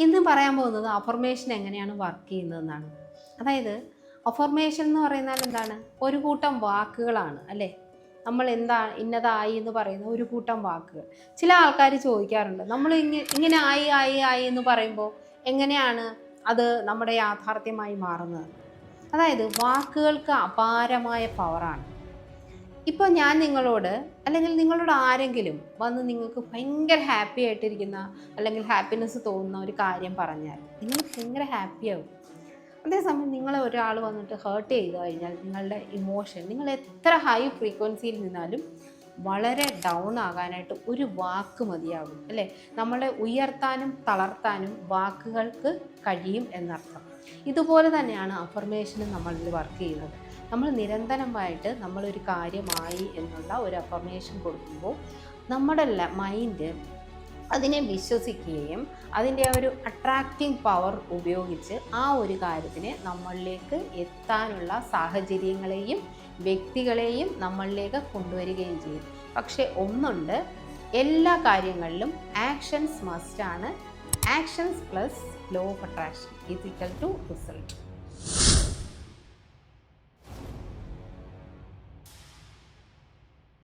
ഇന്ന് പറയാൻ പോകുന്നത് അഫർമേഷൻ എങ്ങനെയാണ് വർക്ക് ചെയ്യുന്നതെന്നാണ്. അതായത് അഫർമേഷൻ എന്ന് പറയുന്നാൽ എന്താണ്? ഒരു കൂട്ടം വാക്കുകളാണ് അല്ലേ? നമ്മൾ എന്താ ഇന്നതായി എന്ന് പറയുന്ന ഒരു കൂട്ടം വാക്കുകൾ. ചില ആൾക്കാർ ചോദിക്കാറുണ്ട്, നമ്മൾ ഇങ്ങനെ ആയി ആയി ആയി എന്ന് പറയുമ്പോൾ എങ്ങനെയാണ് അത് നമ്മുടെ യാഥാർത്ഥ്യമായി മാറുന്നത്? അതായത് വാക്കുകൾക്ക് അപാരമായ പവറാണ്. ഇപ്പോൾ ഞാൻ നിങ്ങളോട് അല്ലെങ്കിൽ നിങ്ങളോട് ആരെങ്കിലും വന്ന് നിങ്ങൾക്ക് ഭയങ്കര ഹാപ്പി ആയിട്ടിരിക്കുന്ന അല്ലെങ്കിൽ ഹാപ്പിനെസ് തോന്നുന്ന ഒരു കാര്യം പറഞ്ഞാൽ നിങ്ങൾ ഭയങ്കര ഹാപ്പിയാവും. അതേസമയം നിങ്ങളെ ഒരാൾ വന്നിട്ട് ഹേർട്ട് ചെയ്ത് കഴിഞ്ഞാൽ നിങ്ങളുടെ ഇമോഷൻ, നിങ്ങൾ എത്ര ഹൈ ഫ്രീക്വൻസിയിൽ നിന്നാലും വളരെ ഡൗൺ ആകാനായിട്ട് ഒരു വാക്ക് മതിയാകും അല്ലേ? നമ്മളെ ഉയർത്താനും തളർത്താനും വാക്കുകൾക്ക് കഴിയും എന്നർത്ഥം. ഇതുപോലെ തന്നെയാണ് അഫർമേഷനും നമ്മളിൽ വർക്ക് ചെയ്യുന്നത്. നമ്മൾ നിരന്തരമായിട്ട് നമ്മളൊരു കാര്യമായി എന്നുള്ള ഒരു അഫർമേഷൻ കൊടുക്കുമ്പോൾ നമ്മുടെ മൈൻഡ് അതിനെ വിശ്വസിക്കുകയും അതിൻ്റെ ആ ഒരു അട്രാക്റ്റിംഗ് പവർ ഉപയോഗിച്ച് ആ ഒരു കാര്യത്തിനെ നമ്മളിലേക്ക് എത്താനുള്ള സാഹചര്യങ്ങളെയും വ്യക്തികളെയും നമ്മളിലേക്ക് കൊണ്ടുവരികയും ചെയ്യും. പക്ഷേ ഒന്നുണ്ട്, എല്ലാ കാര്യങ്ങളിലും ആക്ഷൻസ് മസ്റ്റാണ്. Actions plus law of attraction is equal two result.